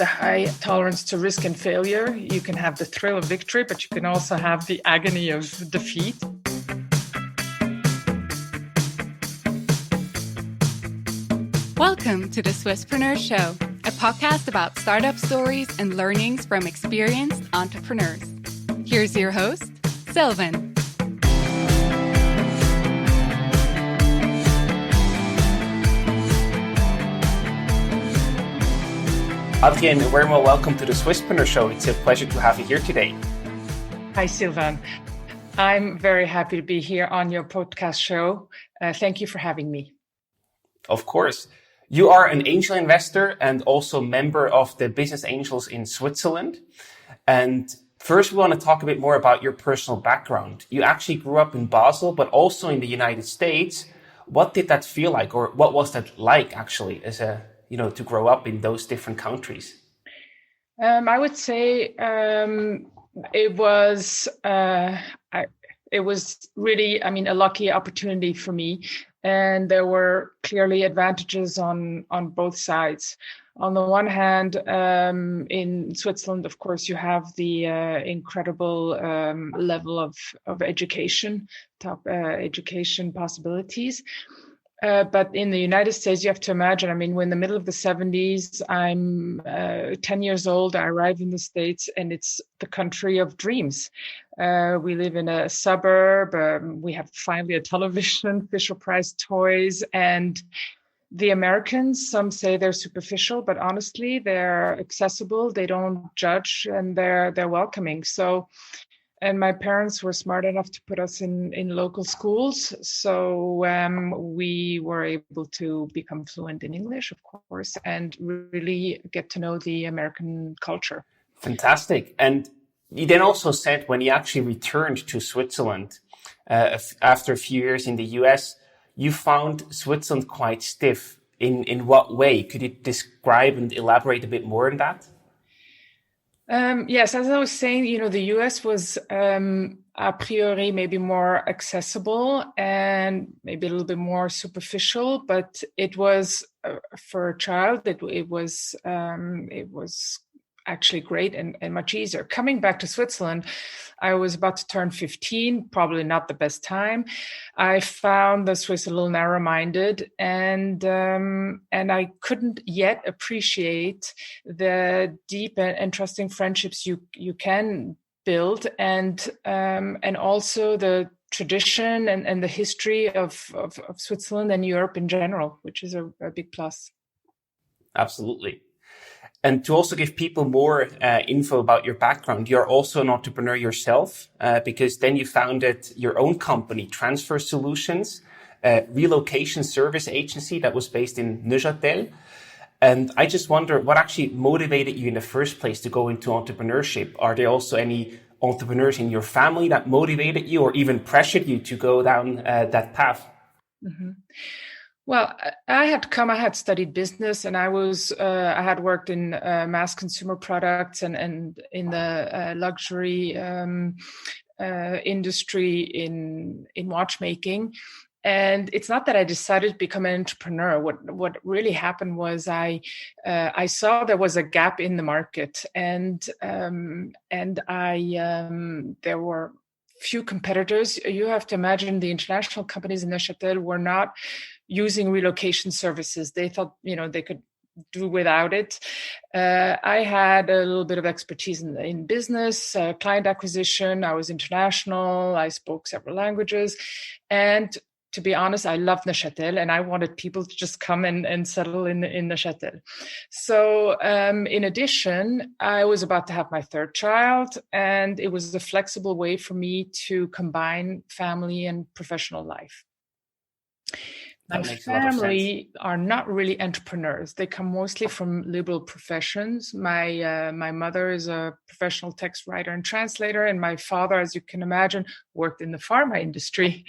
the high tolerance to risk and failure. You can have the thrill of victory, but you can also have the agony of defeat. Welcome to the Swisspreneur Show, a podcast about startup stories and learnings from experienced entrepreneurs. Here's your host, Sylvan. Adrienne, a very welcome to the Swisspreneur Show. It's a pleasure to have you here today. Hi, Sylvan. I'm very happy to be here on your podcast show. Thank you for having me. Of course. You are an angel investor and also member of the Business Angels in Switzerland. And first, we want to talk a bit more about your personal background. You actually grew up in Basel, but also in the United States. What did that feel like, or what was that like actually as to grow up in those different countries? I would say it was really, a lucky opportunity for me. And there were clearly advantages on both sides. On the one hand, in Switzerland, of course, you have the incredible level of education, top education possibilities. But in the United States, you have to imagine, we're in the middle of the 70s. I'm 10 years old. I arrived in the States, and it's the country of dreams. We live in a suburb. We have finally a television, Fisher-Price toys. And the Americans, some say they're superficial, but honestly, they're accessible. They don't judge, and they're welcoming. And my parents were smart enough to put us in local schools. So we were able to become fluent in English, of course, and really get to know the American culture. Fantastic. And you then also said when you actually returned to Switzerland after a few years in the US, you found Switzerland quite stiff. In what way? Could you describe and elaborate a bit more on that? Yes, as I was saying, the US was a priori maybe more accessible and maybe a little bit more superficial, but it was for a child, it was actually great and much easier. Coming back to Switzerland, I was about to turn 15, probably not the best time. I found the Swiss a little narrow-minded, and I couldn't yet appreciate the deep and trusting friendships you can build, and also the tradition and the history of Switzerland and Europe in general, which is a big plus. Absolutely. And to also give people more info about your background, you're also an entrepreneur yourself, because then you founded your own company, Transfer Solutions, a relocation service agency that was based in Neuchâtel. And I just wonder what actually motivated you in the first place to go into entrepreneurship? Are there also any entrepreneurs in your family that motivated you or even pressured you to go down that path? Mm-hmm. Well, I had studied business, and I had worked in mass consumer products and in the luxury industry in watchmaking. And it's not that I decided to become an entrepreneur. What really happened was I saw there was a gap in the market, and there were few competitors. You have to imagine the international companies in Neuchâtel were not using relocation services. They thought, they could do without it. I had a little bit of expertise in business, client acquisition. I was international. I spoke several languages. And to be honest, I loved Neuchâtel, and I wanted people to just come and settle in Neuchâtel. So in addition, I was about to have my third child, and it was a flexible way for me to combine family and professional life. My family are not really entrepreneurs. They come mostly from liberal professions. My mother is a professional text writer and translator, and my father, as you can imagine, worked in the pharma industry.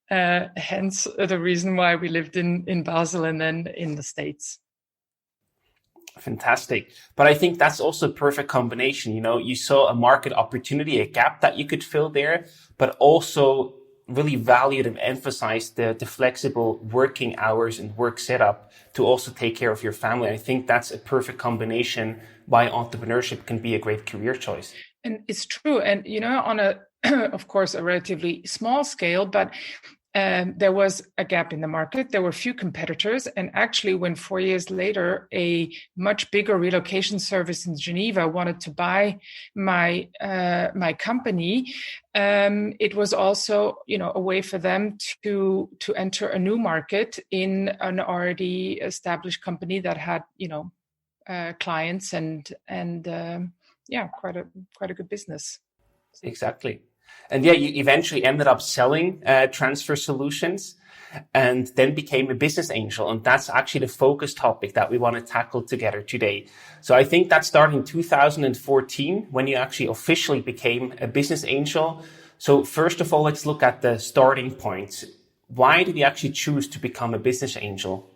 Hence the reason why we lived in Basel and then in the States. Fantastic. But I think that's also a perfect combination. You saw a market opportunity, a gap that you could fill there, but also really valued and emphasized the flexible working hours and work setup to also take care of your family. I think that's a perfect combination why entrepreneurship can be a great career choice. And it's true. And, on a, of course, a relatively small scale, but there was a gap in the market. There were few competitors. And actually, when 4 years later, a much bigger relocation service in Geneva wanted to buy my company, it was also, a way for them to enter a new market in an already established company that had, clients and quite a good business. Exactly. And you eventually ended up selling transfer solutions and then became a business angel. And that's actually the focus topic that we want to tackle together today. So I think that started in 2014 when you actually officially became a business angel. So first of all, let's look at the starting point. Why did you actually choose to become a business angel?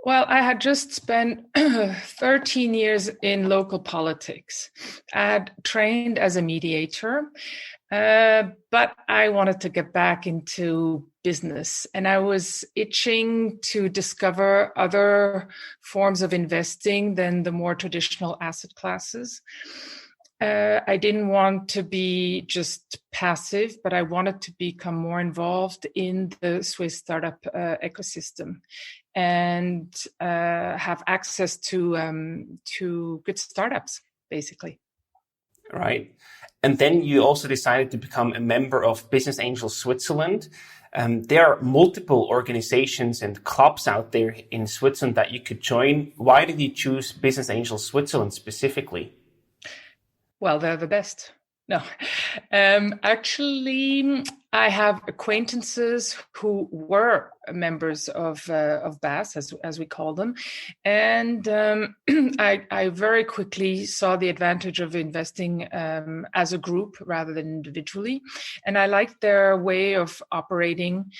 Well, I had just spent 13 years in local politics. I had trained as a mediator, but I wanted to get back into business, and I was itching to discover other forms of investing than the more traditional asset classes. I didn't want to be just passive, but I wanted to become more involved in the Swiss startup ecosystem and have access to good startups, basically. Right. And then you also decided to become a member of Business Angels Switzerland. There are multiple organizations and clubs out there in Switzerland that you could join. Why did you choose Business Angels Switzerland specifically? Well, they're the best. No, actually, I have acquaintances who were members of BAS, as we call them, and I very quickly saw the advantage of investing as a group rather than individually, and I liked their way of operating.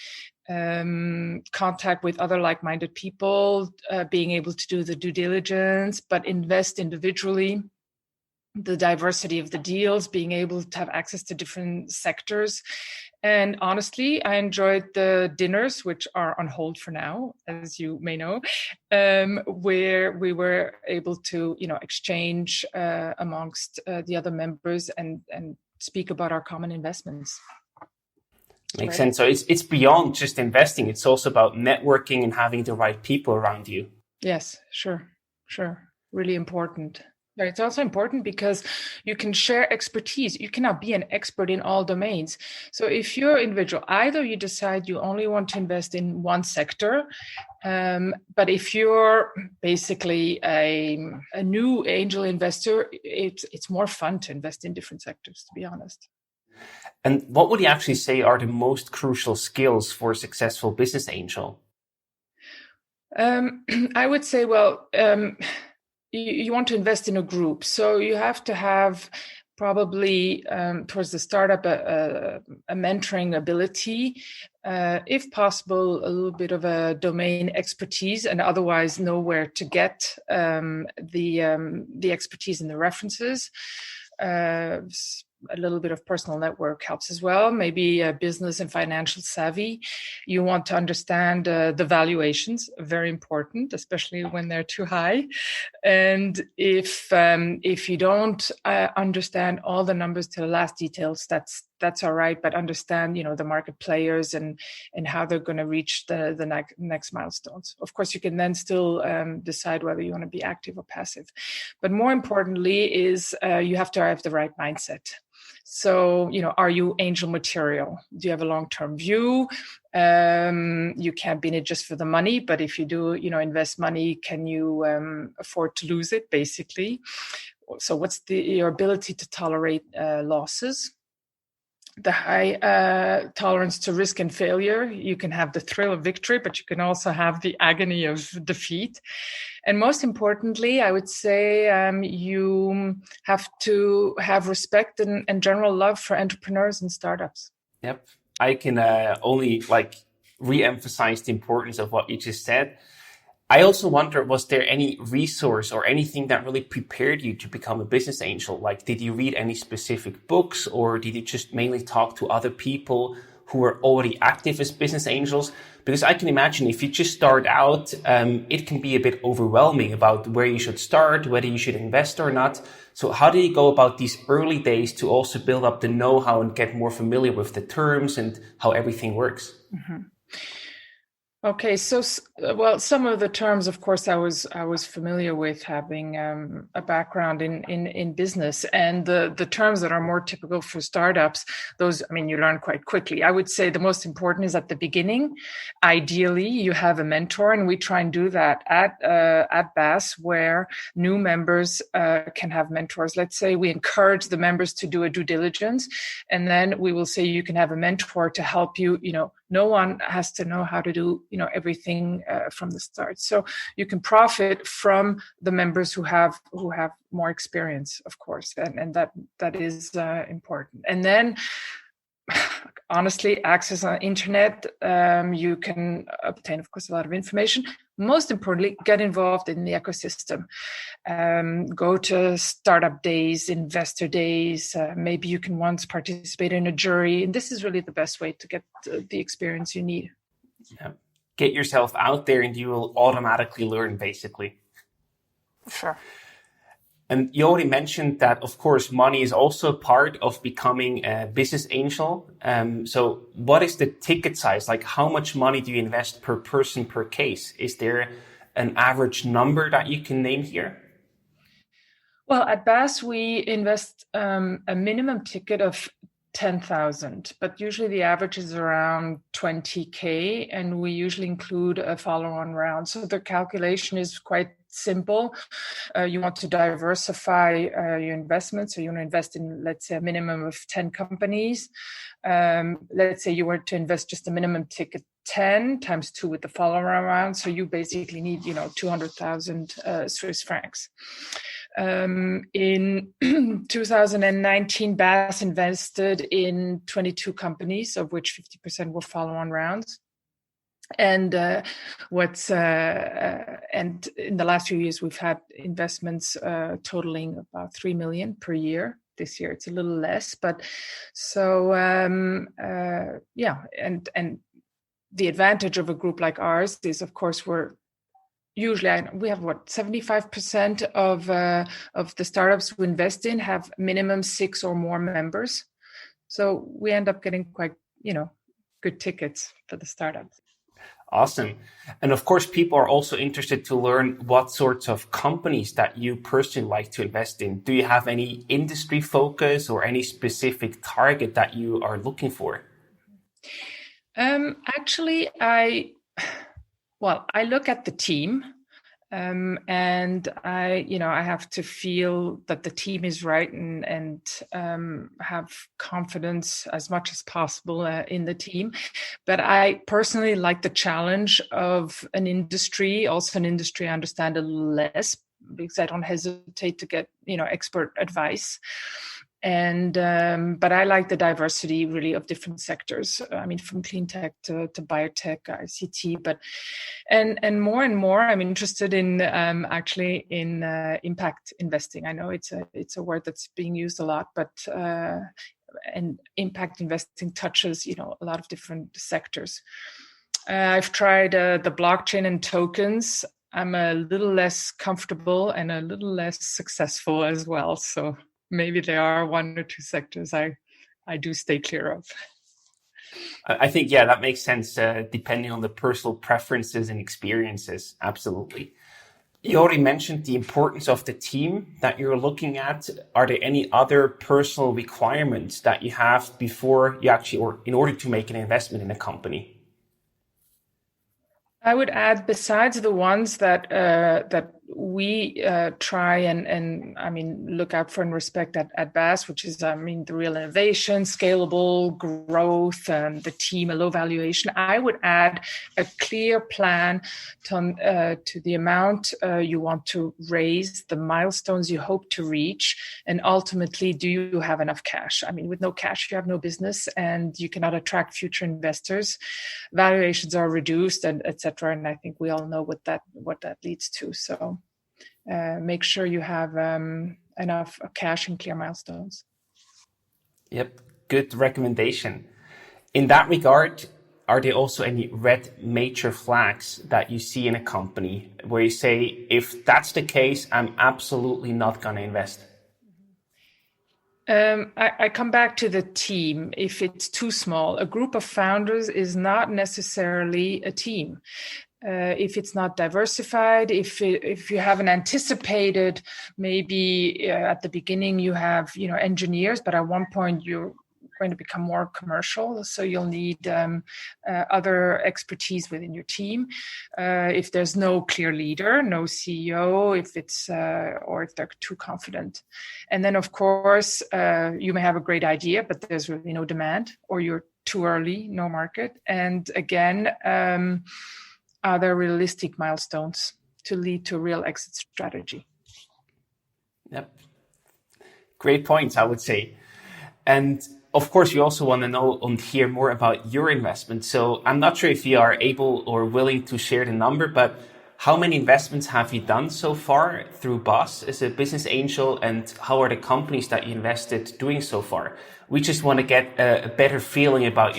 Contact with other like-minded people, being able to do the due diligence, but invest individually. The diversity of the deals, being able to have access to different sectors. And honestly, I enjoyed the dinners, which are on hold for now, as you may know, where we were able to, exchange amongst the other members and speak about our common investments. Makes sense. So it's beyond just investing. It's also about networking and having the right people around you. Yes, sure. Really important. But it's also important because you can share expertise. You cannot be an expert in all domains. So if you're individual, either you decide you only want to invest in one sector, but if you're basically a new angel investor, it's more fun to invest in different sectors, to be honest. And what would you actually say are the most crucial skills for a successful business angel? I would say, you want to invest in a group. So you have to have probably towards the startup a mentoring ability, if possible, a little bit of a domain expertise, and otherwise know where to get the expertise and the references. A little bit of personal network helps as well. Maybe a business and financial savvy. You want to understand the valuations, very important, especially when they're too high. And if you don't understand all the numbers to the last details, that's all right. But understand, the market players and how they're going to reach the next milestones. Of course, you can then still decide whether you want to be active or passive. But more importantly is you have to have the right mindset. So, are you angel material? Do you have a long-term view? You can't be in it just for the money, but if you do, invest money, can you afford to lose it, basically? So what's your ability to tolerate losses? The high tolerance to risk and failure. You can have the thrill of victory, but you can also have the agony of defeat. And most importantly, I would say you have to have respect and general love for entrepreneurs and startups. Yep. I can only re-emphasize the importance of what you just said. I also wonder, was there any resource or anything that really prepared you to become a business angel? Like, did you read any specific books, or did you just mainly talk to other people who are already active as business angels? Because I can imagine if you just start out, it can be a bit overwhelming about where you should start, whether you should invest or not. So how do you go about these early days to also build up the know-how and get more familiar with the terms and how everything works? Mm-hmm. Okay, so well, some of the terms, of course, I was familiar with, having a background in business, and the terms that are more typical for startups, those, I mean, you learn quite quickly. I would say the most important is at the beginning. Ideally, you have a mentor, and we try and do that at BAS, where new members can have mentors. Let's say we encourage the members to do a due diligence, and then we will say you can have a mentor to help you. No one has to know how to do, everything from the start. So you can profit from the members who have more experience, of course, and that is important. And then, honestly, access on internet, you can obtain, of course, a lot of information. Most importantly, get involved in the ecosystem. Go to startup days, investor days. Maybe you can once participate in a jury. And this is really the best way to get the experience you need. Yeah. Get yourself out there and you will automatically learn, basically. Sure. And you already mentioned that, of course, money is also part of becoming a business angel. So what is the ticket size? Like, how much money do you invest per person per case? Is there an average number that you can name here? Well, at BAS, we invest a minimum ticket of 10,000, but usually the average is around 20K, and we usually include a follow-on round. So the calculation is quite simple. You want to diversify your investments. So you want to invest in, let's say, a minimum of 10 companies. Let's say you were to invest just a minimum ticket 10 times 2 with the follow-on round. So you basically need, 200,000 Swiss francs. In 2019, BAS invested in 22 companies, of which 50% were follow-on rounds. And and in the last few years, we've had investments totaling about 3 million per year. This year, it's a little less, but so yeah. And the advantage of a group like ours is, of course, we have 75% of the startups we invest in have minimum 6 or more members. So we end up getting quite, good tickets for the startups. Awesome. And of course, people are also interested to learn what sorts of companies that you personally like to invest in. Do you have any industry focus or any specific target that you are looking for? Actually, I look at the team. And I have to feel that the team is right and have confidence as much as possible in the team. But I personally like the challenge of an industry, also an industry I understand a little less, because I don't hesitate to get, expert advice. And but I like the diversity really of different sectors. I mean, from clean tech to biotech, ICT, but and more I'm interested in actually in impact investing. I know it's a word that's being used a lot, but and impact investing touches a lot of different sectors. I've tried the blockchain and tokens. I'm a little less comfortable and a little less successful as well. So maybe there are 1 or 2 sectors I do stay clear of. I think, yeah, that makes sense, depending on the personal preferences and experiences. Absolutely. You already mentioned the importance of the team that you're looking at. Are there any other personal requirements that you have before you actually, or in order to make an investment in a company? I would add, besides the ones that we try and I mean look out for and respect at BAS, which is the real innovation, scalable growth, the team, a low valuation. I would add a clear plan to the amount you want to raise, the milestones you hope to reach, and ultimately, do you have enough cash? I mean, with no cash, you have no business, and you cannot attract future investors. Valuations are reduced, and etc. And I think we all know what that leads to. So make sure you have enough cash and clear milestones. Yep, good recommendation. In that regard, are there also any red major flags that you see in a company where you say, if that's the case, I'm absolutely not going to invest? I come back to the team. If it's too small, a group of founders is not necessarily a team. If it's not diversified, if you haven't anticipated, maybe at the beginning you have engineers, but at one point you're going to become more commercial, so you'll need other expertise within your team. If there's no clear leader, no CEO, if it's or if they're too confident, and then of course you may have a great idea, but there's really no demand, or you're too early, no market, and again. Are there realistic milestones to lead to a real exit strategy? Yep. Great points, I would say. And of course, we also want to know and hear more about your investment. So I'm not sure if you are able or willing to share the number, but how many investments have you done so far through BOSS as a business angel, and how are the companies that you invested doing so far? We just want to get a better feeling about,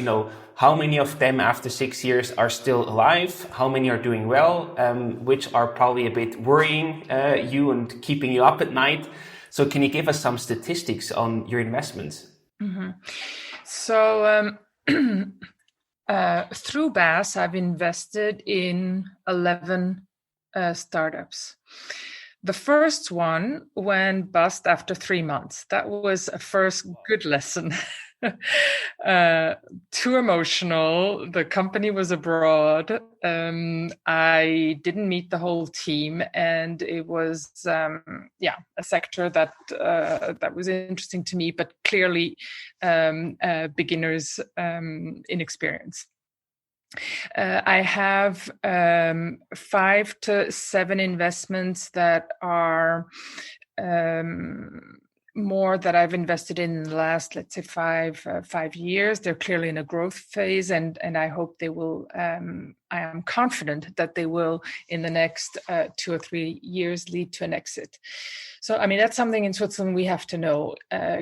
how many of them after 6 years are still alive, how many are doing well, which are probably a bit worrying you and keeping you up at night. So can you give us some statistics on your investments? Mm-hmm. So through BAS, I've invested in 11 startups. The first one went bust after 3 months. That was a first good lesson. Too emotional. The company was abroad. I didn't meet the whole team, and it was a sector that was interesting to me, but clearly beginners' inexperience. I have 5 to 7 investments that are more that I've invested in the last, let's say, 5 years. They're clearly in a growth phase, and I hope they will. I am confident that they will, in the next 2 or 3 years, lead to an exit. So, I mean, that's something in Switzerland we have to know.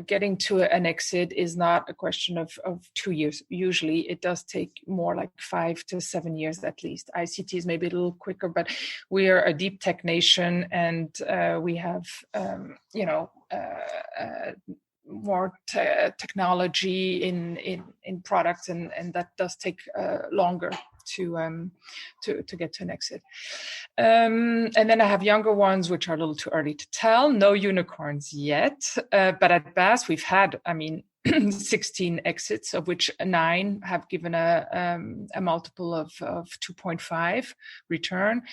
Getting to an exit is not a question of 2 years. Usually, it does take more like 5 to 7 years at least. ICT is maybe a little quicker, but we are a deep tech nation, and we have, more technology in products, and that does take longer to get to an exit. And then I have younger ones, which are a little too early to tell. No unicorns yet, but at BAS we've had, 16 exits, of which 9 have given a multiple of 2.5 return.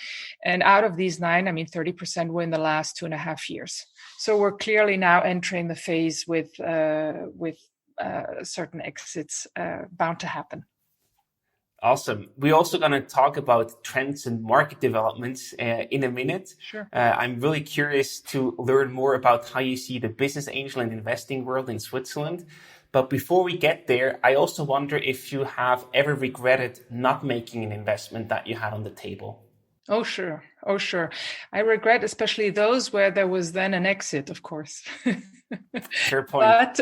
And out of these 9, 30% were in the last 2.5 years. So we're clearly now entering the phase with certain exits bound to happen. Awesome. We're also going to talk about trends and market developments in a minute. Sure. I'm really curious to learn more about how you see the business angel and investing world in Switzerland. But before we get there, I also wonder if you have ever regretted not making an investment that you had on the table. Oh, sure. I regret especially those where there was then an exit, of course. Fair point. But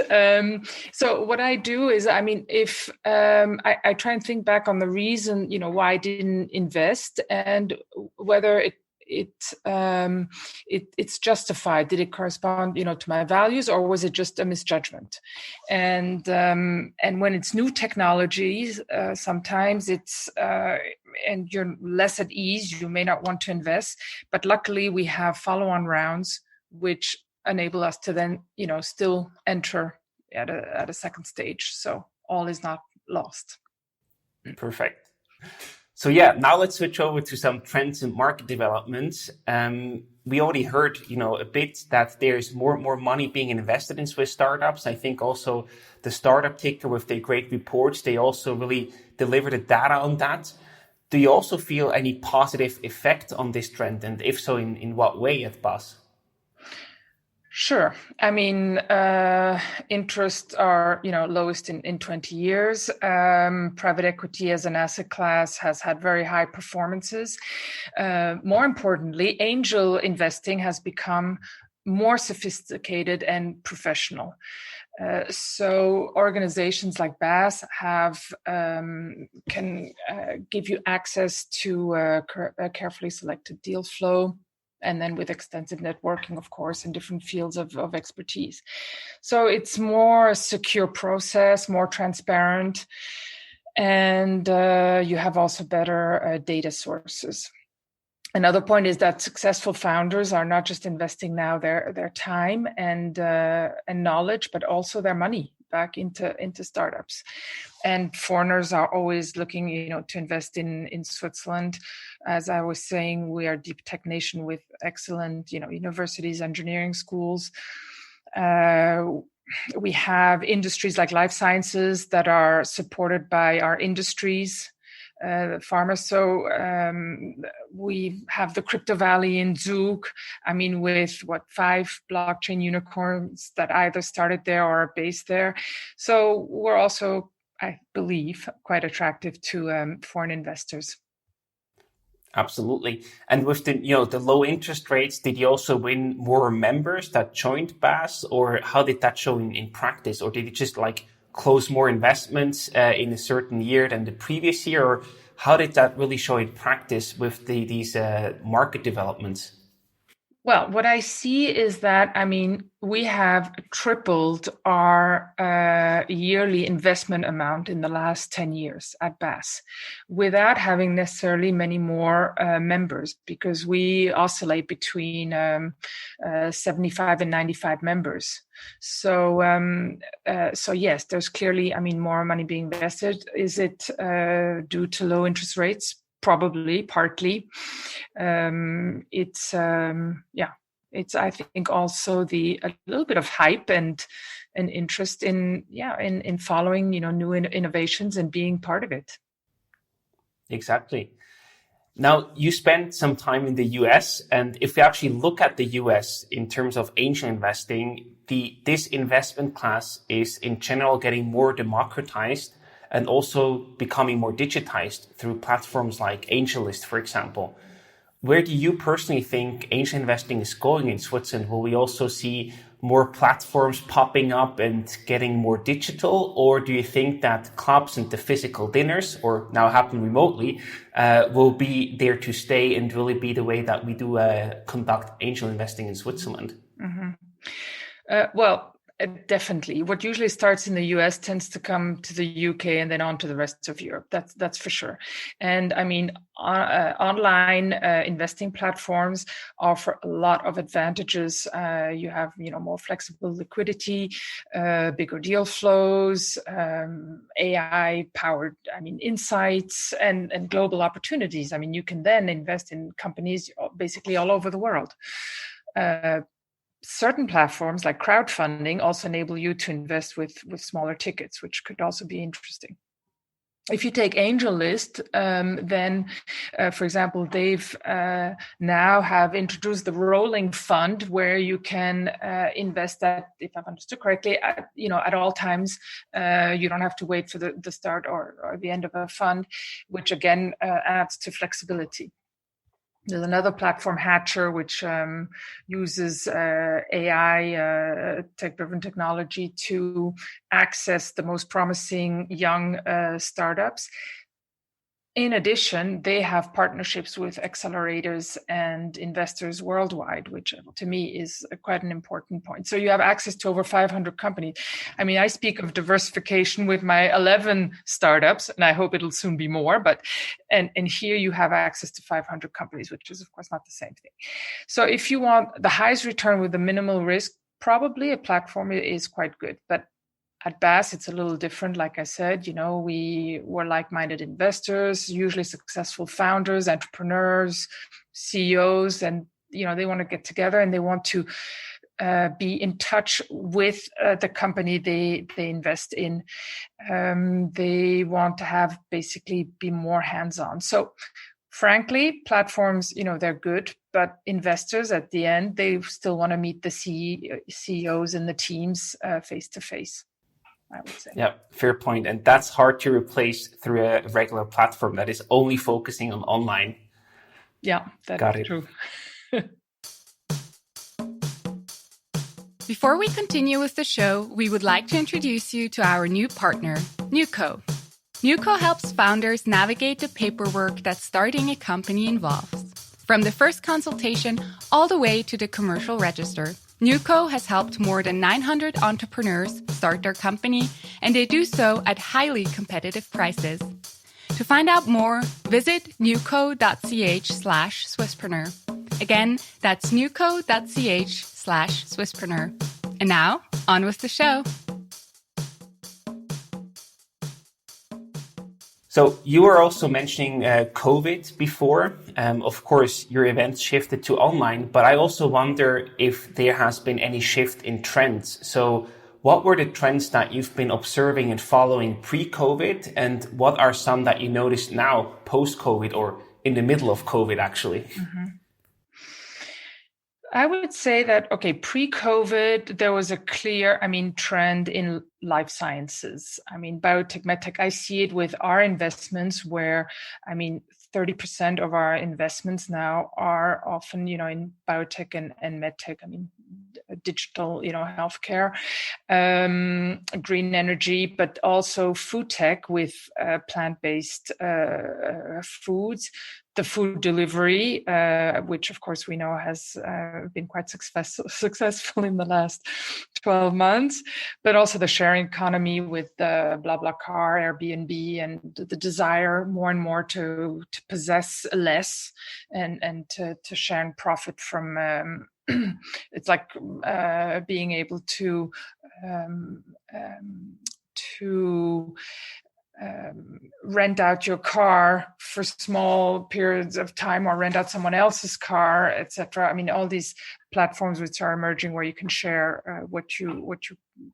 so what I do is, if I try and think back on the reason, why I didn't invest, and whether it's justified. Did it correspond, to my values, or was it just a misjudgment? And when it's new technologies, sometimes it's and you're less at ease, you may not want to invest. But luckily, we have follow-on rounds which enable us to then, still enter at a second stage. So all is not lost. Perfect. So now let's switch over to some trends and market developments. We already heard, a bit that there's more and more money being invested in Swiss startups. I think also the Startup Ticker with their great reports, they also really deliver the data on that. Do you also feel any positive effect on this trend? And if so, in what way at BAS? Sure. Interests are, lowest in 20 years. Private equity as an asset class has had very high performances. More importantly, angel investing has become more sophisticated and professional. So organizations like BAS can give you access to a carefully selected deal flow, and then with extensive networking, of course, in different fields of expertise. So it's more a secure process, more transparent, and you have also better data sources. Another point is that successful founders are not just investing now their time and knowledge, but also their money back into startups. And foreigners are always looking, to invest in Switzerland. As I was saying, we are a deep tech nation with excellent, universities, engineering schools. We have industries like life sciences that are supported by our industries. Pharma. So we have the Crypto Valley in Zug. With 5 blockchain unicorns that either started there or are based there. So we're also, I believe, quite attractive to foreign investors. Absolutely. And with the low interest rates, did you also win more members that joined BAS, or how did that show in practice? Or did you just close more investments in a certain year than the previous year, or how did that really show in practice with these market developments? Well, what I see is that, we have tripled our yearly investment amount in the last 10 years at BAS without having necessarily many more members, because we oscillate between 75 and 95 members. So yes, there's clearly, more money being invested. Is it due to low interest rates? Probably, partly. It's I think also a little bit of hype and an interest in following new innovations and being part of it. Exactly. Now, you spent some time in the US, and if we actually look at the US in terms of angel investing, this investment class is in general getting more democratized and also becoming more digitized through platforms like AngelList, for example. Where do you personally think angel investing is going in Switzerland? Will we also see more platforms popping up and getting more digital? Or do you think that clubs and the physical dinners, or now happen remotely, will be there to stay and really be the way that we do conduct angel investing in Switzerland? Well, definitely. What usually starts in the US tends to come to the UK and then on to the rest of Europe. That's for sure. And online investing platforms offer a lot of advantages. You have, more flexible liquidity, bigger deal flows, AI powered, insights and global opportunities. You can then invest in companies basically all over the world. Certain platforms like crowdfunding also enable you to invest with smaller tickets, which could also be interesting. If you take AngelList, then, for example, they've now have introduced the rolling fund where you can invest that, if I've understood correctly, at all times. You don't have to wait for the start or the end of a fund, which again adds to flexibility. There's another platform, Hatcher, which uses AI, tech-driven technology to access the most promising young startups. In addition, they have partnerships with accelerators and investors worldwide, which to me is quite an important point. So you have access to over 500 companies. I speak of diversification with my 11 startups, and I hope it'll soon be more. And here you have access to 500 companies, which is, of course, not the same thing. So if you want the highest return with the minimal risk, probably a platform is quite good. But at BAS, it's a little different. Like I said, we were like-minded investors, usually successful founders, entrepreneurs, CEOs, and, they want to get together and they want to be in touch with the company they invest in. They want to have basically be more hands-on. So frankly, platforms, they're good, but investors at the end, they still want to meet the CEOs and the teams face to face, I would say. Yeah, fair point. And that's hard to replace through a regular platform that is only focusing on online. Yeah, that's true. Before we continue with the show, we would like to introduce you to our new partner, Newco. Newco helps founders navigate the paperwork that starting a company involves. From the first consultation all the way to the commercial register, Newco has helped more than 900 entrepreneurs start their company, and they do so at highly competitive prices. To find out more, visit newco.ch/Swisspreneur. Again, that's newco.ch/Swisspreneur. And now, on with the show. So you were also mentioning COVID before. Of course, your events shifted to online, but I also wonder if there has been any shift in trends. So what were the trends that you've been observing and following pre-COVID, and what are some that you noticed now post-COVID or in the middle of COVID, actually? Mm-hmm. I would say that, pre-COVID, there was a clear, trend in life sciences. Biotech, medtech, I see it with our investments where, 30% of our investments now are often, in biotech and medtech. Digital, healthcare, green energy, but also food tech with plant-based foods. The food delivery, which of course we know has been quite successful in the last 12 months, but also the sharing economy with BlaBlaCar, Airbnb, and the desire more and more to possess less and to share and profit from. It's like being able to rent out your car for small periods of time or rent out someone else's car, etc. All these platforms which are emerging where you can share what you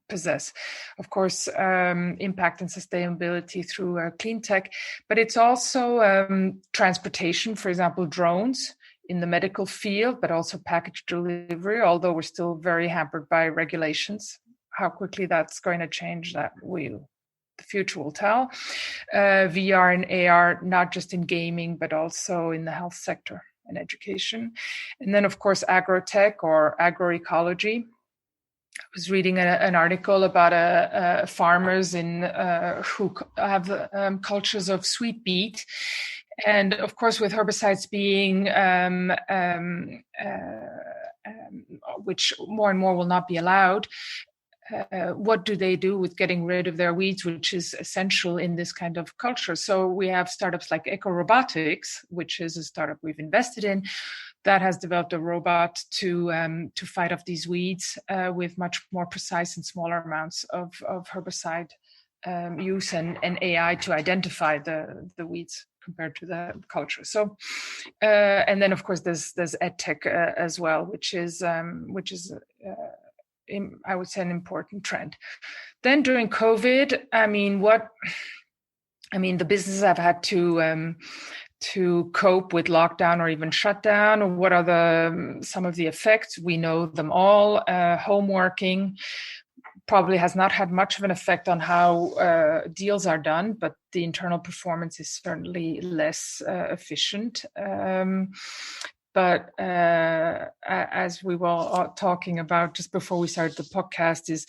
possess. Of course, impact and sustainability through clean tech, but it's also transportation, for example, drones in the medical field, but also package delivery, although we're still very hampered by regulations. How quickly that's going to change, the future will tell. VR and AR, not just in gaming, but also in the health sector and education. And then, of course, agrotech or agroecology. I was reading an article about farmers who have cultures of sweet beet. And of course, with herbicides being, which more and more will not be allowed, what do they do with getting rid of their weeds, which is essential in this kind of culture? So we have startups like Eco Robotics, which is a startup we've invested in, that has developed a robot to fight off these weeds with much more precise and smaller amounts of herbicide use and AI to identify the weeds compared to the culture. So, and then of course there's edtech as well, which is I would say an important trend. Then during COVID, the businesses have had to cope with lockdown or even shutdown. What are some of the effects? We know them all. Home working probably has not had much of an effect on how deals are done, but the internal performance is certainly less efficient. But as we were talking about just before we started the podcast, is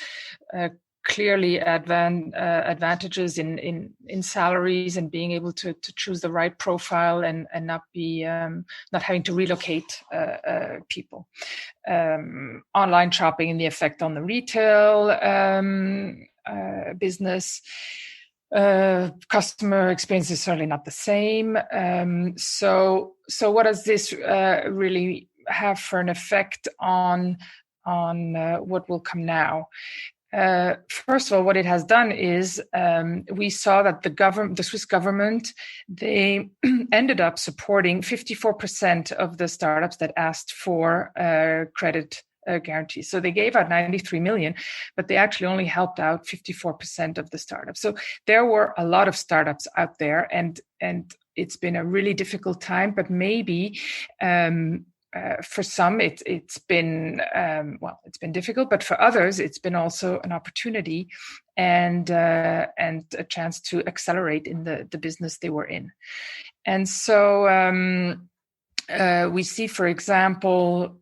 clearly advantages in salaries and being able to choose the right profile and not be not having to relocate people. Online shopping and the effect on the retail business. Customer experience is certainly not the same. So what does this really have for an effect on what will come now? First of all, what it has done is we saw that the Swiss government, they ended up supporting 54% of the startups that asked for credit guarantee. So they gave out 93 million, but they actually only helped out 54% of the startups. So there were a lot of startups out there, and it's been a really difficult time. But maybe for some it's been difficult, but for others it's been also an opportunity and a chance to accelerate in the business they were in. And so we see, for example,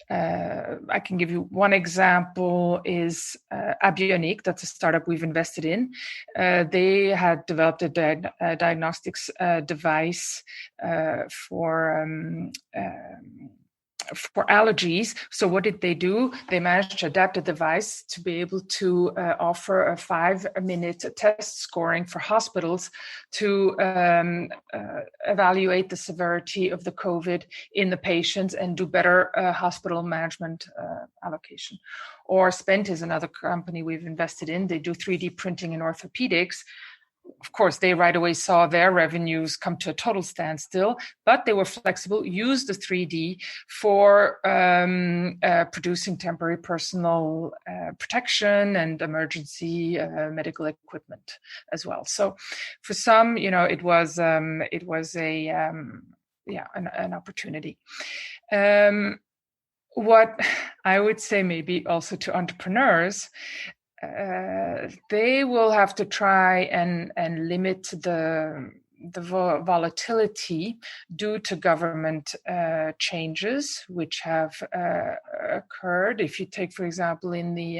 I can give you one example is Abionic. That's a startup we've invested in. They had developed a diagnostics device for allergies. So what did they do? They managed to adapt a device to be able to offer a 5-minute test scoring for hospitals to evaluate the severity of the COVID in the patients and do better hospital management allocation. Or Spent is another company we've invested in. They do 3D printing in orthopedics. Of course, they right away saw their revenues come to a total standstill, but they were flexible, used the 3D for producing temporary personal protection and emergency medical equipment as well. So for some, it was an opportunity. What I would say maybe also to entrepreneurs, they will have to try and limit the volatility due to government changes which have occurred. If you take, for example, in the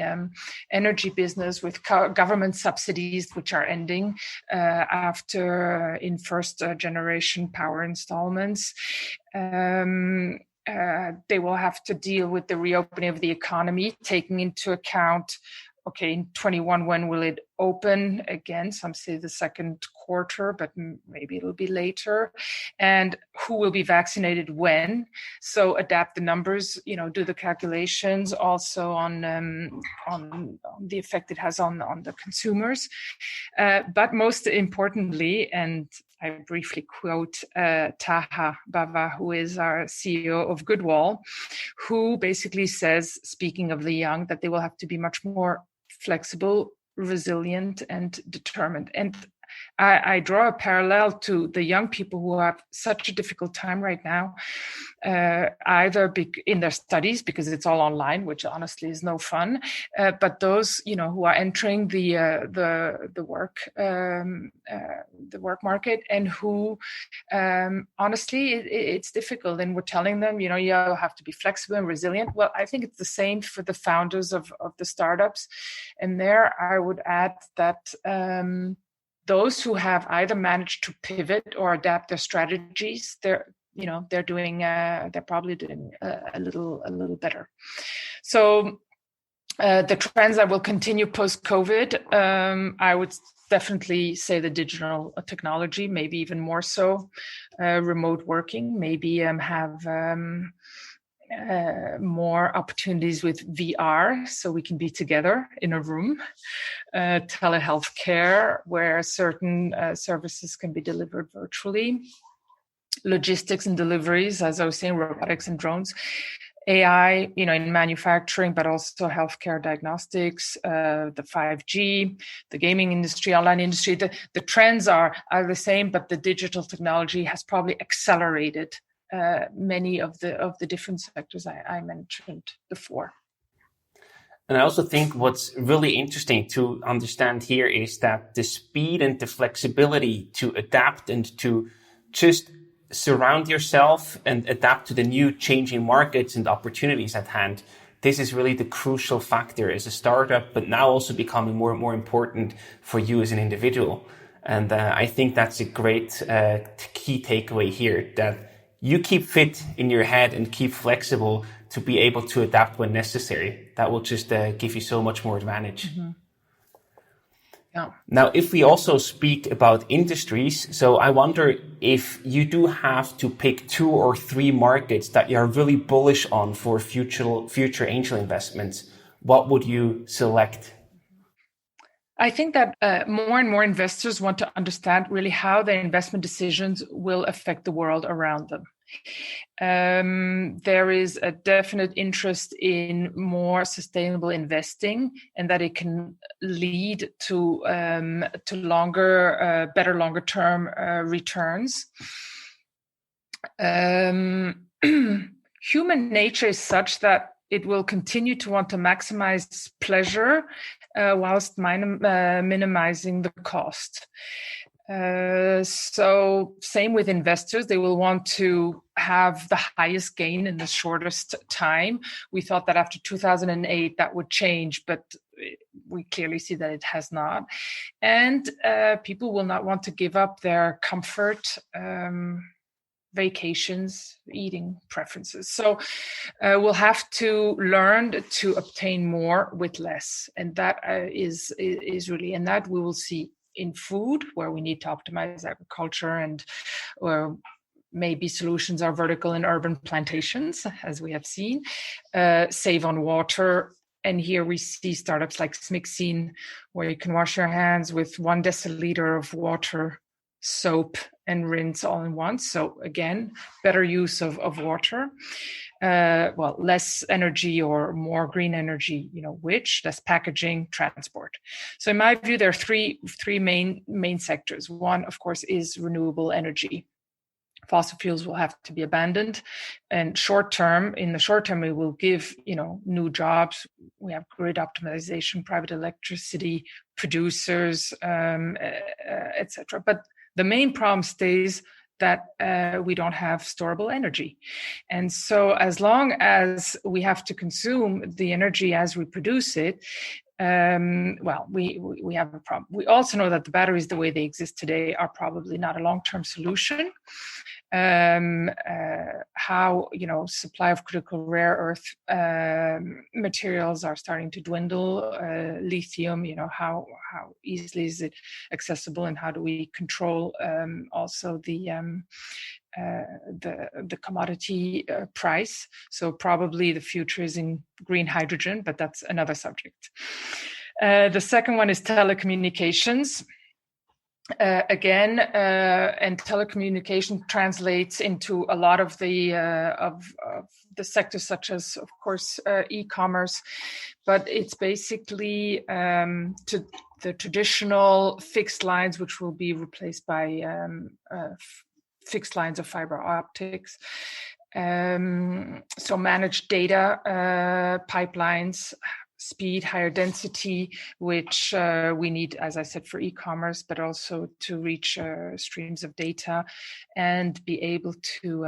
energy business with government subsidies which are ending after in first generation power installments, they will have to deal with the reopening of the economy, taking into account, okay, in 21, when will it open again? Some say the second quarter, but maybe it'll be later. And who will be vaccinated when? So adapt the numbers, do the calculations also on the effect it has on the consumers. But most importantly, and I briefly quote Taha Bava, who is our CEO of Goodwall, who basically says, speaking of the young, that they will have to be much more flexible, resilient, and determined. And I draw a parallel to the young people who have such a difficult time right now, either in their studies, because it's all online, which honestly is no fun, but those who are entering the work market and who honestly it's difficult. And we're telling them, you have to be flexible and resilient. Well, I think it's the same for the founders of the startups, and there I would add that. Those who have either managed to pivot or adapt their strategies, they're probably doing a little better. So the trends that will continue post-COVID, I would definitely say the digital technology, maybe even more so, remote working, maybe have more opportunities with VR, so we can be together in a room. Telehealth care, where certain services can be delivered virtually. Logistics and deliveries, as I was saying, robotics and drones. AI, in manufacturing, but also healthcare diagnostics, the 5G, the gaming industry, online industry. The trends are the same, but the digital technology has probably accelerated many of the different sectors I mentioned before. And I also think what's really interesting to understand here is that the speed and the flexibility to adapt and to just surround yourself and adapt to the new changing markets and opportunities at hand. This is really the crucial factor as a startup, but now also becoming more and more important for you as an individual. And I think that's a great key takeaway here, that you keep fit in your head and keep flexible to be able to adapt when necessary. That will just give you so much more advantage. Mm-hmm. Yeah. Now, if we also speak about industries, so I wonder if you do have to pick 2 or 3 markets that you are really bullish on for future angel investments, what would you select? I think that more and more investors want to understand really how their investment decisions will affect the world around them. There is a definite interest in more sustainable investing, and that it can lead to better longer term returns. Human nature is such that it will continue to want to maximize pleasure whilst minimizing the cost. So same with investors, they will want to have the highest gain in the shortest time. We thought that after 2008 that would change, but we clearly see that it has not. And people will not want to give up their comfort, vacations, eating preferences. So we'll have to learn to obtain more with less. And that is really, and that we will see in food, where we need to optimize agriculture, and where maybe solutions are vertical in urban plantations, as we have seen, save on water. And here we see startups like Smixine, where you can wash your hands with 1 deciliter of water, soap, and rinse all in once. So again, better use of water. Less energy or more green energy, which less packaging, transport. So in my view, there are three main sectors. One, of course, is renewable energy. Fossil fuels will have to be abandoned, and in the short term, we will give new jobs. We have grid optimization, private electricity producers, etc. But the main problem stays that we don't have storable energy. And so as long as we have to consume the energy as we produce it, we have a problem. We also know that the batteries, the way they exist today, are probably not a long-term solution. How supply of critical rare earth materials are starting to dwindle. Lithium, how easily is it accessible, and how do we control also the commodity price? So probably the future is in green hydrogen, but that's another subject. The second one is telecommunications. And telecommunication translates into a lot of the sectors, such as, of course, e-commerce, but it's basically to the traditional fixed lines, which will be replaced by fixed lines of fiber optics. So managed data pipelines, speed, higher density, which we need, as I said, for e-commerce, but also to reach streams of data and be able to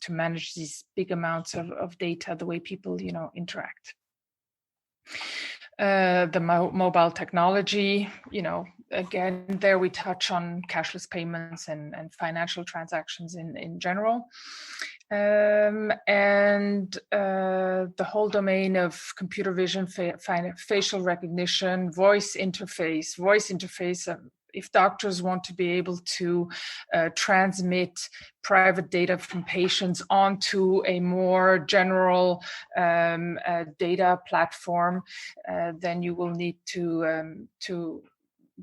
manage these big amounts of data the way people interact. The mobile technology, again, there we touch on cashless payments and financial transactions in general. And the whole domain of computer vision, facial recognition, voice interface. If doctors want to be able to transmit private data from patients onto a more general data platform, then you will need to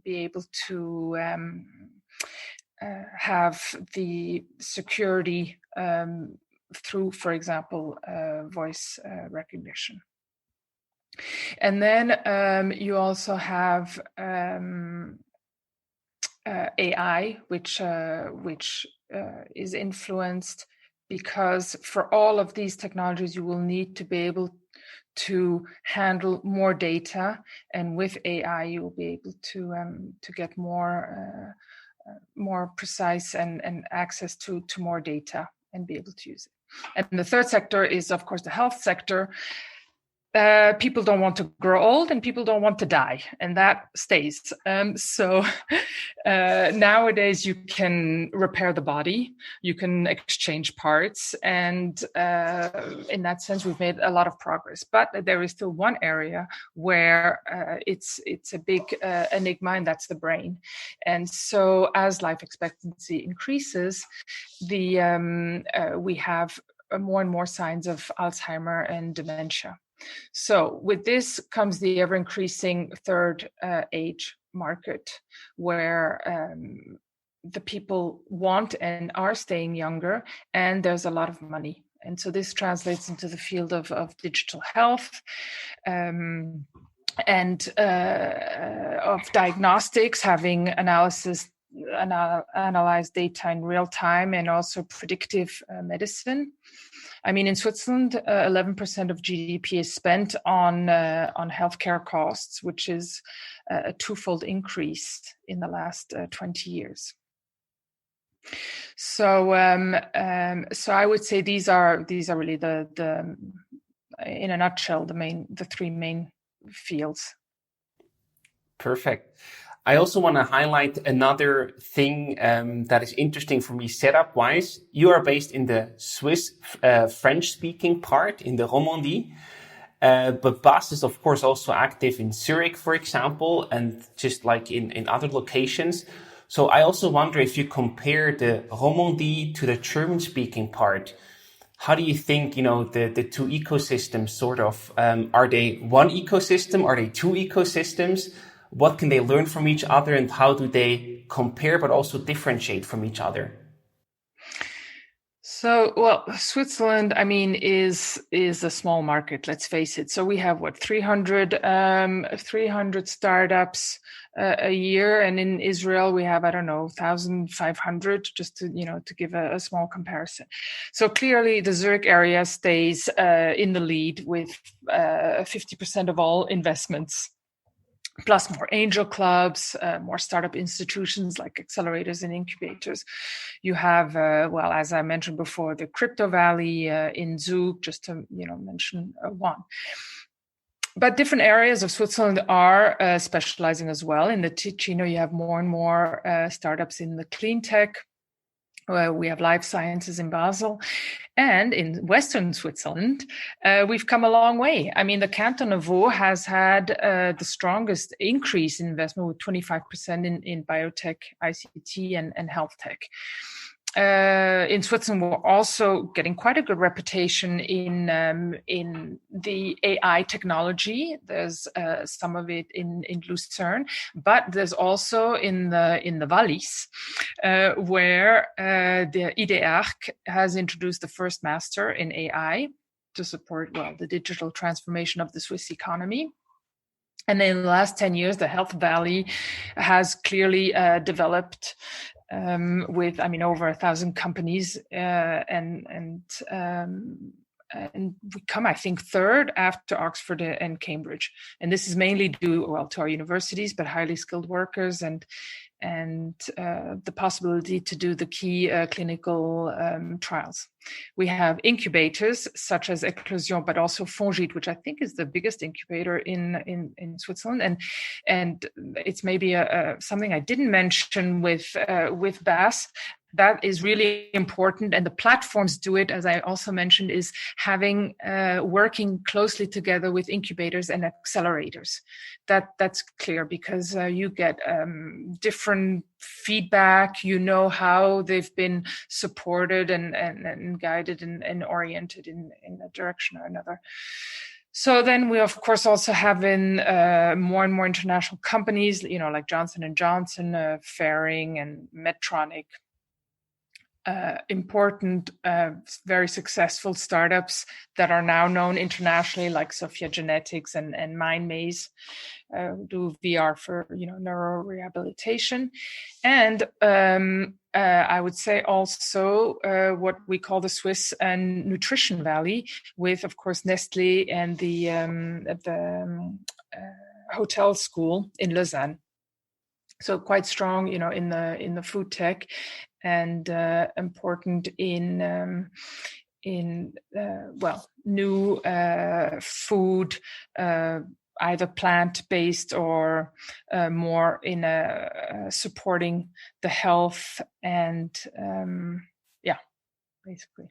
be able to have the security through, for example, voice recognition. And then you also have AI, which is influenced, because for all of these technologies, you will need to be able to handle more data, and with AI, you will be able to get more precise and access to more data and be able to use it. And the third sector is, of course, the health sector. People don't want to grow old, and people don't want to die, and that stays. So nowadays you can repair the body, you can exchange parts, and in that sense we've made a lot of progress. But there is still one area where it's a big enigma, and that's the brain. And so as life expectancy increases, we have more and more signs of Alzheimer and dementia. So with this comes the ever-increasing third age market, where the people want and are staying younger, and there's a lot of money. And so this translates into the field of digital health, and of diagnostics, having analysis analyze data in real time and also predictive medicine. I mean, in Switzerland, 11% of GDP is spent on healthcare costs, which is a twofold increase in the last 20 years. So I would say these are really the in a nutshell the three main fields. Perfect. I also want to highlight another thing that is interesting for me setup-wise. You are based in the Swiss French-speaking part, in the Romandie. But BAS is, of course, also active in Zurich, for example, and just like in other locations. So I also wonder if you compare the Romandie to the German-speaking part, how do you think, the two ecosystems sort of, are they one ecosystem? Are they two ecosystems? What can they learn from each other and how do they compare but also differentiate from each other? So, well, Switzerland, I mean, is a small market, let's face it. So we have 300 startups a year, and in Israel we have 1,500, just to give a small comparison. So clearly the Zurich area stays in the lead with 50% of all investments, plus more angel clubs, more startup institutions like accelerators and incubators. You have, as I mentioned before, the Crypto Valley in Zug, just to mention one. But different areas of Switzerland are specializing as well. In the Ticino, you have more and more startups in the clean tech. We have life sciences in Basel. And in Western Switzerland, we've come a long way. I mean, the canton of Vaud has had the strongest increase in investment with 25% in biotech, ICT, and health tech. In Switzerland, we're also getting quite a good reputation in the AI technology. There's some of it in Lucerne, but there's also in the Wallis, where the IDEARC has introduced the first master in AI to support the digital transformation of the Swiss economy. And in the last 10 years, the Health Valley has clearly developed with, over 1,000 companies, and we come, I think, third after Oxford and Cambridge. And this is mainly due, to our universities, but highly skilled workers and the possibility to do the key clinical trials. We have incubators such as Eclosion, but also Fongit, which I think is the biggest incubator in Switzerland. And it's maybe something I didn't mention with BAS. That is really important, and the platforms do it, as I also mentioned, is having working closely together with incubators and accelerators. That's clear because you get different feedback. How they've been supported and guided and oriented in a direction or another. So then we, of course, also have in more and more international companies, like Johnson & Johnson, Ferring, and Medtronic. Important, very successful startups that are now known internationally, like Sophia Genetics and MindMaze, do VR for neurorehabilitation, and I would say also what we call the Swiss and Nutrition Valley, with, of course, Nestlé and the hotel school in Lausanne. So quite strong, in the food tech, and important in new food, either plant-based or more in supporting the health and basically.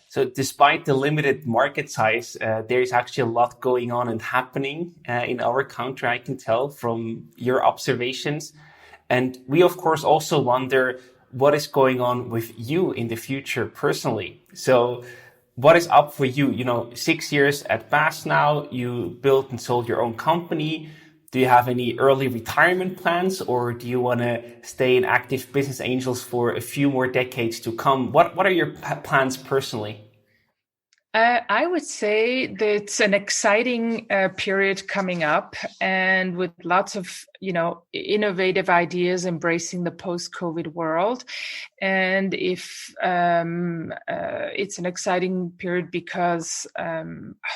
So despite the limited market size, there is actually a lot going on and happening in our country, I can tell from your observations. And we, of course, also wonder what is going on with you in the future personally. So what is up for you? 6 years at BAS now, you built and sold your own company. Do you have any early retirement plans, or do you want to stay in active business angels for a few more decades to come? What are your plans personally? I would say that it's an exciting period coming up, and with lots of, innovative ideas embracing the post-COVID world. And if it's an exciting period because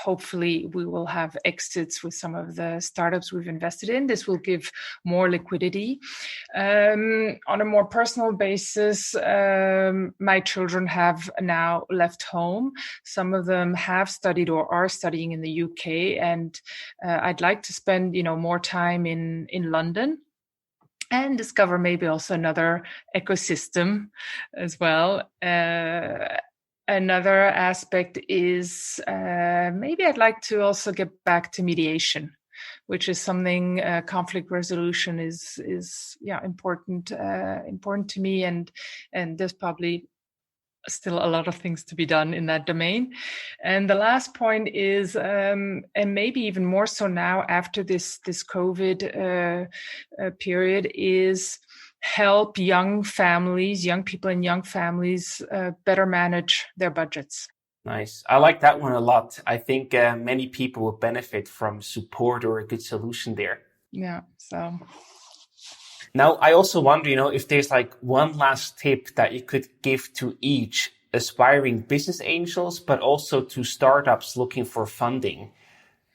hopefully we will have exits with some of the startups we've invested in. This will give more liquidity. On a more personal basis, my children have now left home. Some of them have studied or are studying in the UK, and I'd like to spend, more time in London and discover maybe also another ecosystem as well. Another aspect is maybe I'd like to also get back to mediation, which is something conflict resolution is important to me, and there's probably still a lot of things to be done in that domain. And the last point is, and maybe even more so now after this COVID period, is help young people in young families better manage their budgets. Nice. I like that one a lot. I think many people will benefit from support or a good solution there. Yeah. So. Now, I also wonder, if there's like one last tip that you could give to each aspiring business angels, but also to startups looking for funding.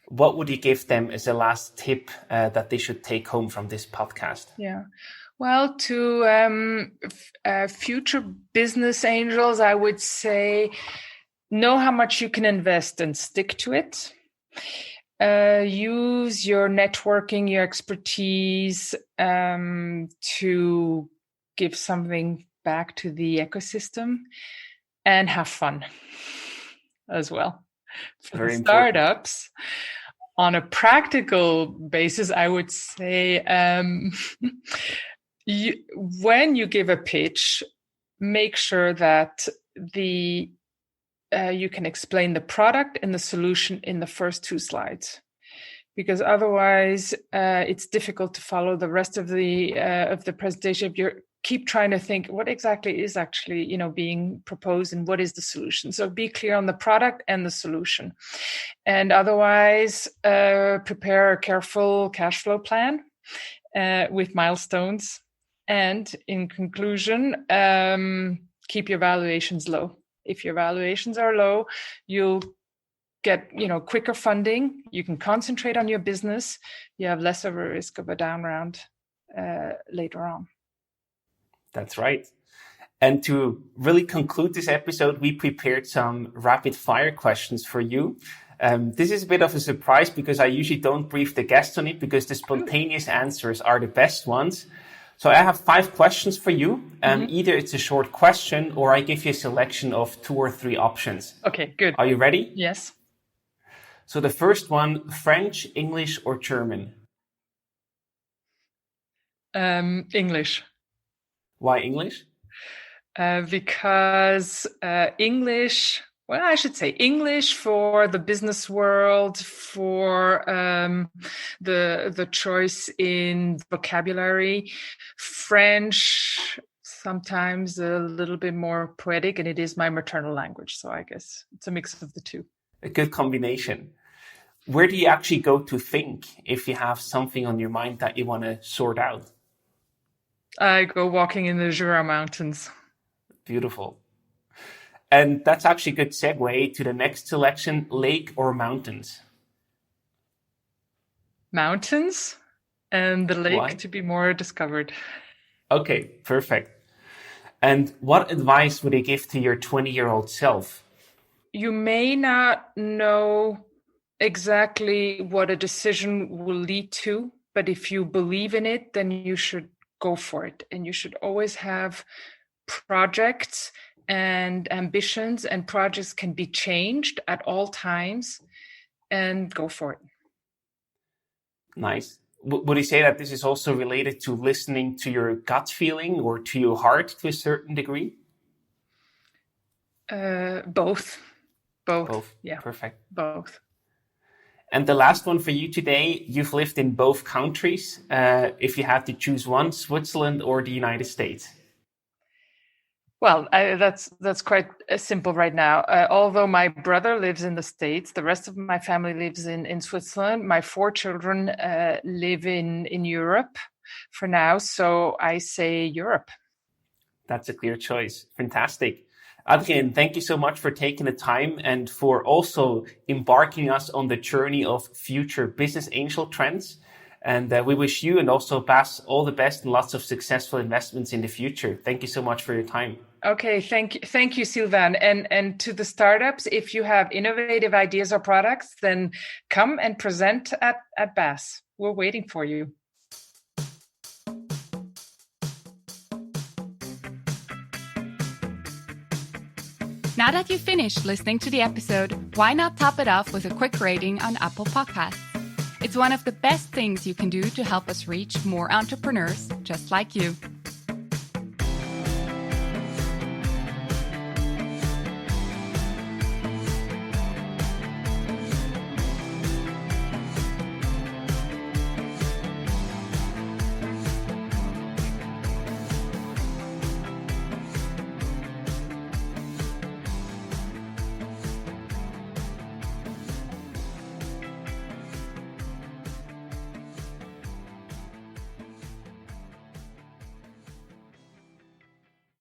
What would you give them as a last tip that they should take home from this podcast? Yeah. Well, to future business angels, I would say know how much you can invest and stick to it. Use your networking, your expertise to give something back to the ecosystem, and have fun as well. For Very the startups, on a practical basis, I would say when you give a pitch, make sure that you can explain the product and the solution in the first 2 slides, because otherwise it's difficult to follow the rest of the presentation if you keep trying to think what exactly is actually being proposed and what is the solution. So be clear on the product and the solution, and otherwise prepare a careful cash flow plan with milestones, and in conclusion, keep your valuations low. If your valuations are low, you'll get, quicker funding. You can concentrate on your business. You have less of a risk of a down round later on. That's right. And to really conclude this episode, we prepared some rapid fire questions for you. This is a bit of a surprise because I usually don't brief the guests on it, because the spontaneous answers are the best ones. So I have 5 questions for you. Either it's a short question or I give you a selection of 2 or 3 options. Okay, good. Are you ready? Yes. So the first one, French, English, or German? English. Why English? Because English... Well, I should say English for the business world, for the choice in vocabulary. French, sometimes a little bit more poetic, and it is my maternal language. So I guess it's a mix of the 2. A good combination. Where do you actually go to think if you have something on your mind that you want to sort out? I go walking in the Jura Mountains. Beautiful. And that's actually a good segue to the next selection, lake or mountains? Mountains, and the lake Why? to be more discovered. Okay, perfect. And what advice would you give to your 20-year-old self? You may not know exactly what a decision will lead to, but if you believe in it, then you should go for it. And you should always have projects and ambitions, and projects can be changed at all times, and go for it. Nice. Would you say that this is also related to listening to your gut feeling or to your heart to a certain degree? Both. Yeah. Perfect. Both. And the last one for you today, you've lived in both countries. If you had to choose one, Switzerland or the United States? Well, that's quite simple right now. Although my brother lives in the States, the rest of my family lives in Switzerland. My 4 children live in Europe for now, so I say Europe. That's a clear choice. Fantastic. Adrienne, thank you so much for taking the time and for also embarking us on the journey of future business angel trends. And we wish you and also Bas all the best and lots of successful investments in the future. Thank you so much for your time. Okay, thank you, Sylvain. And to the startups, if you have innovative ideas or products, then come and present at Bas. We're waiting for you. Now that you've finished listening to the episode, why not top it off with a quick rating on Apple Podcasts? It's one of the best things you can do to help us reach more entrepreneurs just like you.